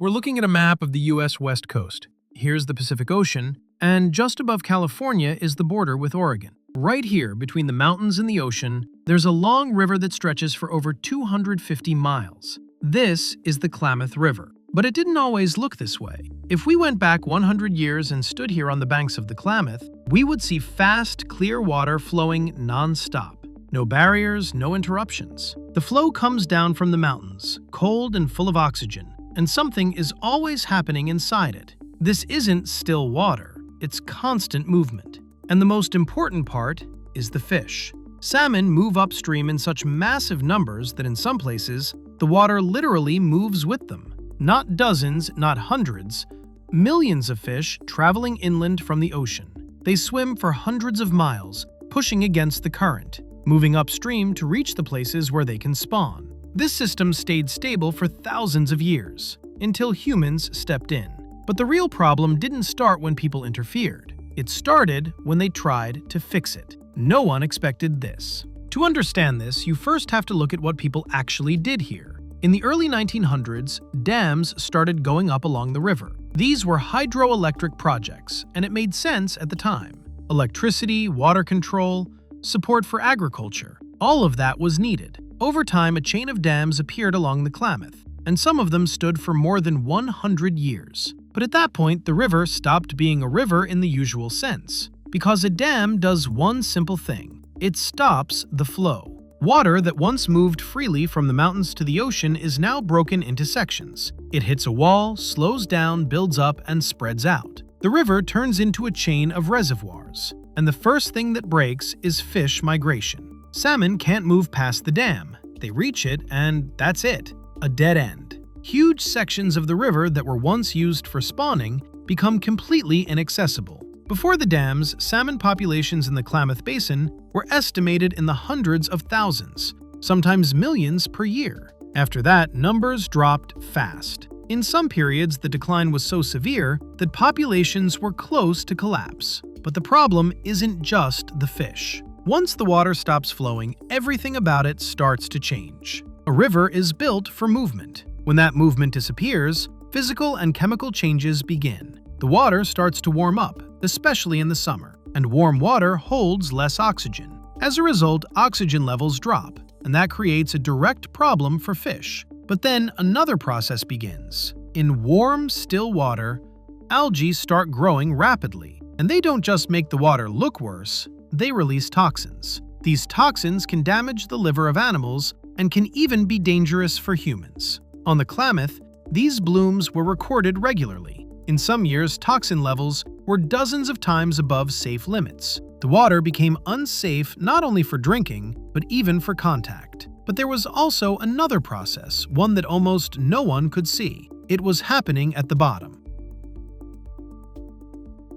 We're looking at a map of the US West Coast. Here's the Pacific Ocean, and just above California is the border with Oregon. Right here, between the mountains and the ocean, there's a long river that stretches for over 250 miles. This is the Klamath River. But it didn't always look this way. If we went back 100 years and stood here on the banks of the Klamath, we would see fast, clear water flowing non-stop. No barriers, no interruptions. The flow comes down from the mountains, cold and full of oxygen, and something is always happening inside it. This isn't still water, it's constant movement. And the most important part is the fish. Salmon move upstream in such massive numbers that in some places, the water literally moves with them. Not dozens, not hundreds, millions of fish traveling inland from the ocean. They swim for hundreds of miles, pushing against the current, moving upstream to reach the places where they can spawn. This system stayed stable for thousands of years, until humans stepped in. But the real problem didn't start when people interfered. It started when they tried to fix it. No one expected this. To understand this, you first have to look at what people actually did here. In the early 1900s, dams started going up along the river. These were hydroelectric projects, and it made sense at the time. Electricity, water control, support for agriculture, all of that was needed. Over time, a chain of dams appeared along the Klamath, and some of them stood for more than 100 years. But at that point, the river stopped being a river in the usual sense, because a dam does one simple thing. It stops the flow. Water that once moved freely from the mountains to the ocean is now broken into sections. It hits a wall, slows down, builds up, and spreads out. The river turns into a chain of reservoirs, and the first thing that breaks is fish migration. Salmon can't move past the dam. They reach it, and that's it. A dead end. Huge sections of the river that were once used for spawning become completely inaccessible. Before the dams, salmon populations in the Klamath Basin were estimated in the hundreds of thousands, sometimes millions per year. After that, numbers dropped fast. In some periods, the decline was so severe that populations were close to collapse. But the problem isn't just the fish. Once the water stops flowing, everything about it starts to change. A river is built for movement. When that movement disappears, physical and chemical changes begin. The water starts to warm up, especially in the summer, and warm water holds less oxygen. As a result, oxygen levels drop, and that creates a direct problem for fish. But then another process begins. In warm, still water, algae start growing rapidly, and they don't just make the water look worse, they release toxins. These toxins can damage the liver of animals and can even be dangerous for humans. On the Klamath, these blooms were recorded regularly. In some years, toxin levels were dozens of times above safe limits. The water became unsafe not only for drinking, but even for contact. But there was also another process, one that almost no one could see. It was happening at the bottom.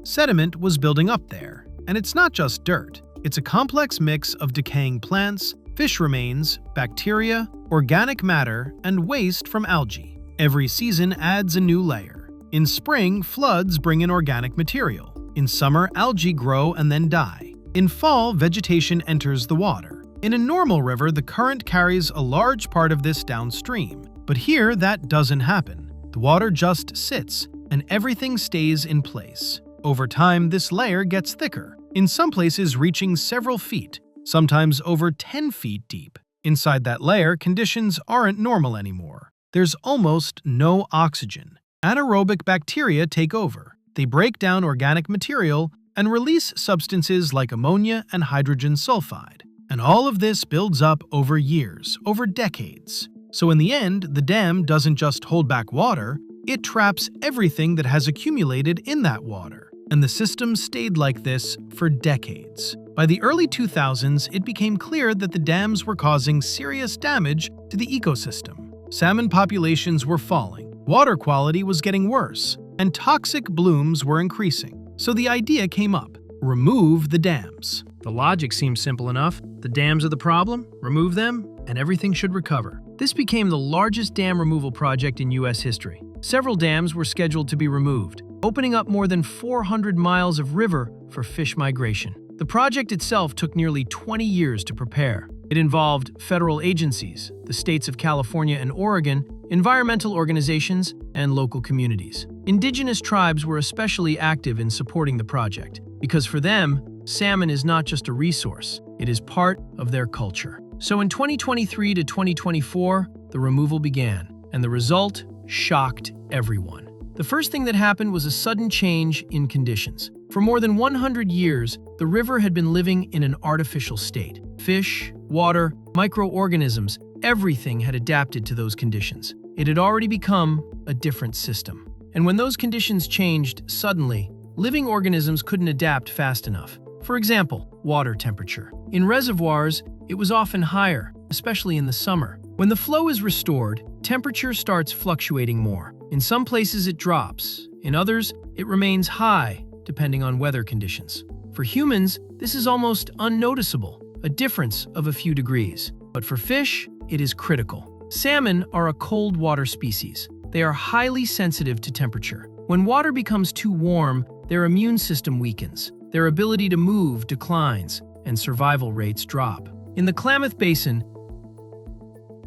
Sediment was building up there, and it's not just dirt. It's a complex mix of decaying plants, fish remains, bacteria, organic matter, and waste from algae. Every season adds a new layer. In spring, floods bring in organic material. In summer, algae grow and then die. In fall, vegetation enters the water. In a normal river, the current carries a large part of this downstream. But here, that doesn't happen. The water just sits, and everything stays in place. Over time, this layer gets thicker, in some places reaching several feet, sometimes over 10 feet deep. Inside that layer, conditions aren't normal anymore. There's almost no oxygen. Anaerobic bacteria take over. They break down organic material and release substances like ammonia and hydrogen sulfide. And all of this builds up over years, over decades. So in the end, the dam doesn't just hold back water, it traps everything that has accumulated in that water. And the system stayed like this for decades. By the early 2000s, it became clear that the dams were causing serious damage to the ecosystem. Salmon populations were falling, water quality was getting worse, and toxic blooms were increasing. So the idea came up: remove the dams. The logic seems simple enough. The dams are the problem, remove them, and everything should recover. This became the largest dam removal project in US history. Several dams were scheduled to be removed, opening up more than 400 miles of river for fish migration. The project itself took nearly 20 years to prepare. It involved federal agencies, the states of California and Oregon, environmental organizations, and local communities. Indigenous tribes were especially active in supporting the project, because for them, salmon is not just a resource, it is part of their culture. So in 2023 to 2024, the removal began, and the result shocked everyone. The first thing that happened was a sudden change in conditions. For more than 100 years, the river had been living in an artificial state. Fish, water, microorganisms, everything had adapted to those conditions. It had already become a different system. And when those conditions changed suddenly, living organisms couldn't adapt fast enough. For example, water temperature. In reservoirs, it was often higher, especially in the summer. When the flow is restored, temperature starts fluctuating more. In some places it drops, in others it remains high, depending on weather conditions. For humans, this is almost unnoticeable, a difference of a few degrees. But for fish, it is critical. Salmon are a cold water species. They are highly sensitive to temperature. When water becomes too warm, their immune system weakens. Their ability to move declines, and survival rates drop. In the Klamath Basin,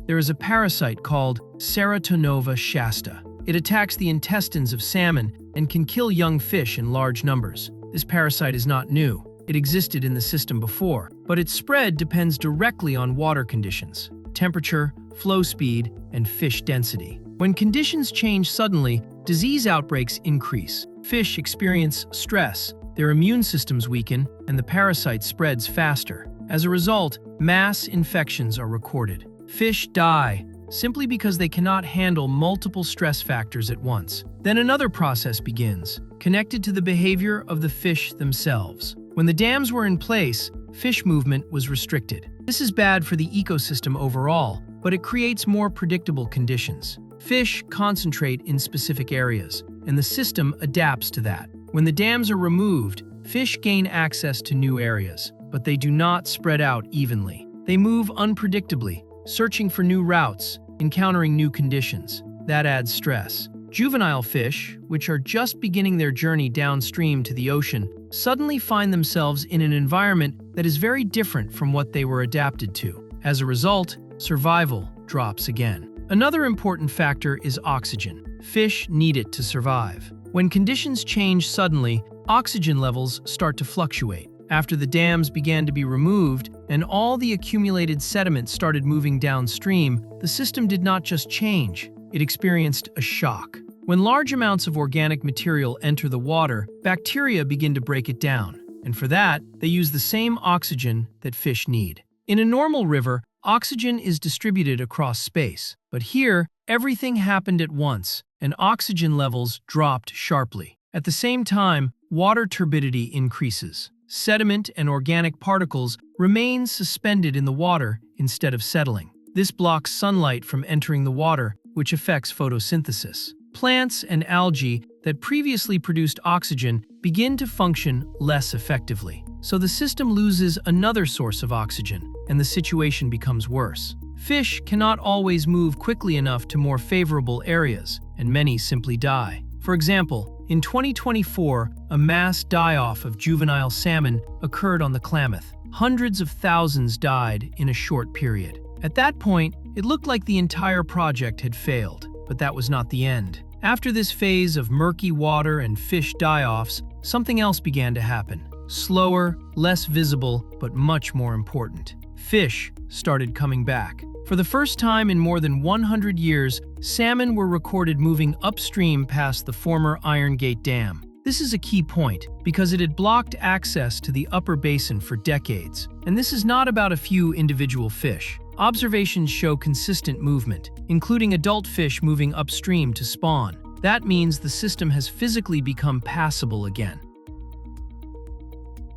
there is a parasite called Serotonova shasta. It attacks the intestines of salmon and can kill young fish in large numbers. This parasite is not new. It existed in the system before, but its spread depends directly on water conditions, temperature, flow speed, and fish density. When conditions change suddenly, disease outbreaks increase. Fish experience stress, their immune systems weaken, and the parasite spreads faster. As a result, mass infections are recorded. Fish die simply because they cannot handle multiple stress factors at once. Then another process begins, connected to the behavior of the fish themselves. When the dams were in place, fish movement was restricted. This is bad for the ecosystem overall, but it creates more predictable conditions. Fish concentrate in specific areas, and the system adapts to that. When the dams are removed, fish gain access to new areas, but they do not spread out evenly. They move unpredictably, searching for new routes, encountering new conditions. That adds stress. Juvenile fish, which are just beginning their journey downstream to the ocean, suddenly find themselves in an environment that is very different from what they were adapted to. As a result, survival drops again. Another important factor is oxygen. Fish need it to survive. When conditions change suddenly, oxygen levels start to fluctuate. After the dams began to be removed and all the accumulated sediment started moving downstream, the system did not just change, it experienced a shock. When large amounts of organic material enter the water, bacteria begin to break it down, and for that, they use the same oxygen that fish need. In a normal river, oxygen is distributed across space, but here, everything happened at once, and oxygen levels dropped sharply. At the same time, water turbidity increases. Sediment and organic particles remain suspended in the water instead of settling. This blocks sunlight from entering the water, which affects photosynthesis. Plants and algae that previously produced oxygen begin to function less effectively. So the system loses another source of oxygen, and the situation becomes worse. Fish cannot always move quickly enough to more favorable areas, and many simply die. For example, in 2024, a mass die-off of juvenile salmon occurred on the Klamath. Hundreds of thousands died in a short period. At that point, it looked like the entire project had failed, but that was not the end. After this phase of murky water and fish die-offs, something else began to happen. Slower, less visible, but much more important. Fish started coming back. For the first time in more than 100 years, salmon were recorded moving upstream past the former Iron Gate Dam. This is a key point because it had blocked access to the upper basin for decades. And this is not about a few individual fish. Observations show consistent movement, including adult fish moving upstream to spawn. That means the system has physically become passable again.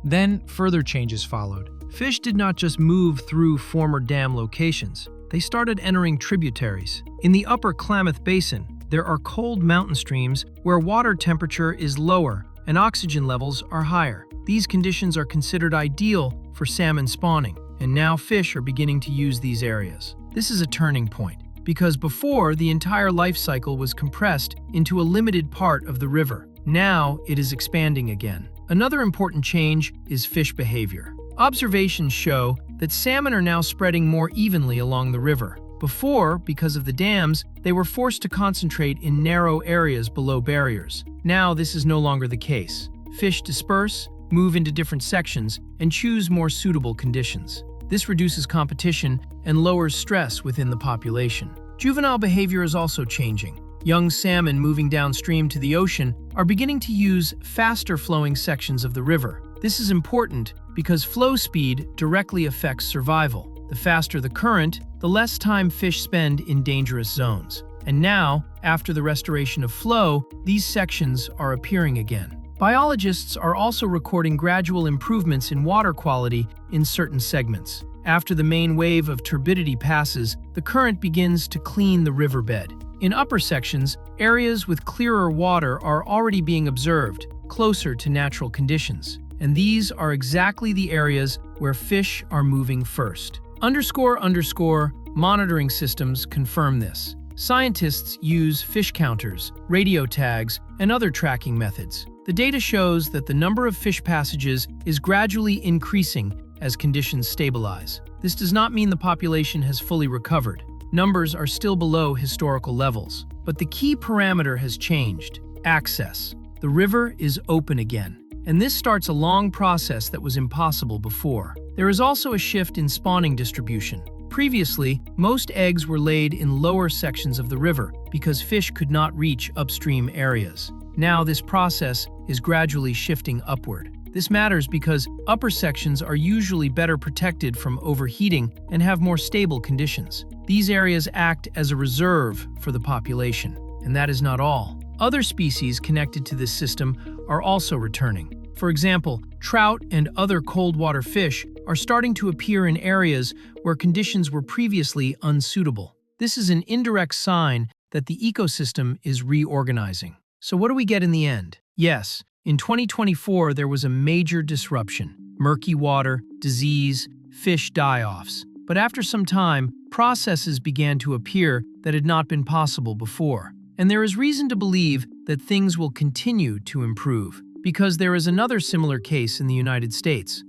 Then, further changes followed. Fish did not just move through former dam locations. They started entering tributaries. In the upper Klamath Basin, there are cold mountain streams where water temperature is lower and oxygen levels are higher. These conditions are considered ideal for salmon spawning, and now fish are beginning to use these areas. This is a turning point, because before the entire life cycle was compressed into a limited part of the river. Now it is expanding again. Another important change is fish behavior. Observations show that salmon are now spreading more evenly along the river. Before, because of the dams, they were forced to concentrate in narrow areas below barriers. Now, this is no longer the case. Fish disperse, move into different sections, and choose more suitable conditions. This reduces competition and lowers stress within the population. Juvenile behavior is also changing. Young salmon moving downstream to the ocean are beginning to use faster-flowing sections of the river. This is important because flow speed directly affects survival. The faster the current, the less time fish spend in dangerous zones. And now, after the restoration of flow, these sections are appearing again. Biologists are also recording gradual improvements in water quality in certain segments. After the main wave of turbidity passes, the current begins to clean the riverbed. In upper sections, areas with clearer water are already being observed, closer to natural conditions. And these are exactly the areas where fish are moving first. Monitoring systems confirm this. Scientists use fish counters, radio tags, and other tracking methods. The data shows that the number of fish passages is gradually increasing as conditions stabilize. This does not mean the population has fully recovered. Numbers are still below historical levels. But the key parameter has changed: access. The river is open again. And this starts a long process that was impossible before. There is also a shift in spawning distribution. Previously, most eggs were laid in lower sections of the river because fish could not reach upstream areas. Now this process is gradually shifting upward. This matters because upper sections are usually better protected from overheating and have more stable conditions. These areas act as a reserve for the population. And that is not all. Other species connected to this system are also returning. For example, trout and other cold-water fish are starting to appear in areas where conditions were previously unsuitable. This is an indirect sign that the ecosystem is reorganizing. So what do we get in the end? Yes, in 2024 there was a major disruption. Murky water, disease, fish die-offs. But after some time, processes began to appear that had not been possible before. And there is reason to believe that things will continue to improve, because there is another similar case in the United States.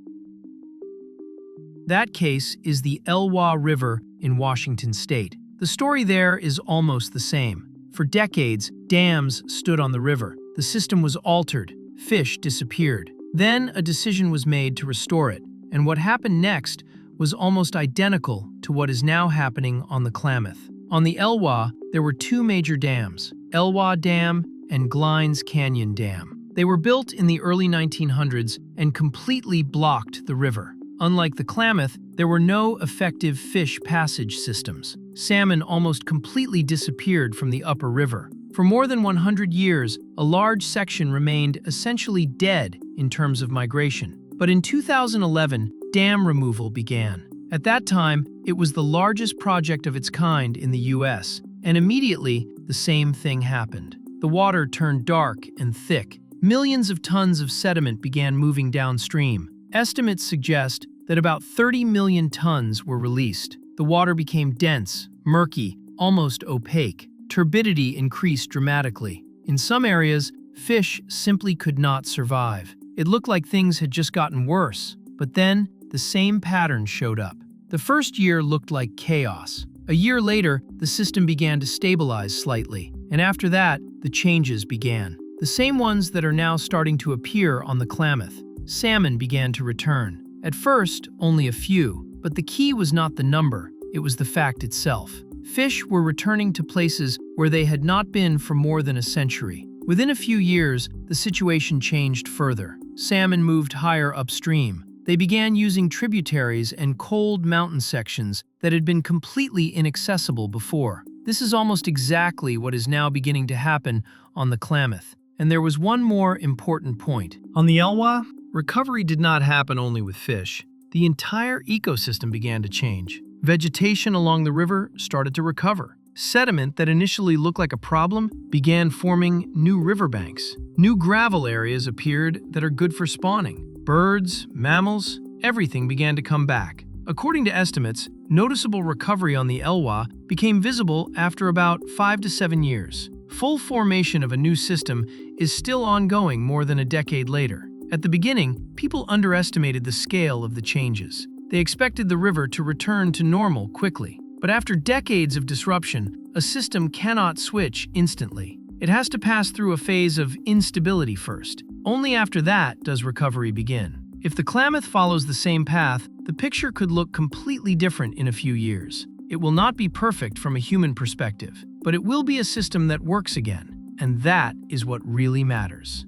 That case is the Elwha River in Washington state. The story there is almost the same. For decades, dams stood on the river. The system was altered. Fish disappeared. Then a decision was made to restore it, and what happened next was almost identical to what is now happening on the Klamath. On the Elwha, there were two major dams, Elwha Dam and Glines Canyon Dam. They were built in the early 1900s and completely blocked the river. Unlike the Klamath, there were no effective fish passage systems. Salmon almost completely disappeared from the upper river. For more than 100 years, a large section remained essentially dead in terms of migration. But in 2011, dam removal began. At that time, it was the largest project of its kind in the US, and immediately, the same thing happened. The water turned dark and thick. Millions of tons of sediment began moving downstream. Estimates suggest that about 30 million tons were released. The water became dense, murky, almost opaque. Turbidity increased dramatically. In some areas, fish simply could not survive. It looked like things had just gotten worse. But then, the same pattern showed up. The first year looked like chaos. A year later, the system began to stabilize slightly. And after that, the changes began. The same ones that are now starting to appear on the Klamath. Salmon began to return. At first, only a few, but the key was not the number, it was the fact itself. Fish were returning to places where they had not been for more than a century. Within a few years, the situation changed further. Salmon moved higher upstream. They began using tributaries and cold mountain sections that had been completely inaccessible before. This is almost exactly what is now beginning to happen on the Klamath. And there was one more important point. On the Elwha, recovery did not happen only with fish. The entire ecosystem began to change. Vegetation along the river started to recover. Sediment that initially looked like a problem began forming new riverbanks. New gravel areas appeared that are good for spawning. Birds, mammals, everything began to come back. According to estimates, noticeable recovery on the Elwha became visible after about 5 to 7 years. Full formation of a new system is still ongoing more than a decade later. At the beginning, people underestimated the scale of the changes. They expected the river to return to normal quickly. But after decades of disruption, a system cannot switch instantly. It has to pass through a phase of instability first. Only after that does recovery begin. If the Klamath follows the same path, the picture could look completely different in a few years. It will not be perfect from a human perspective, but it will be a system that works again, and that is what really matters.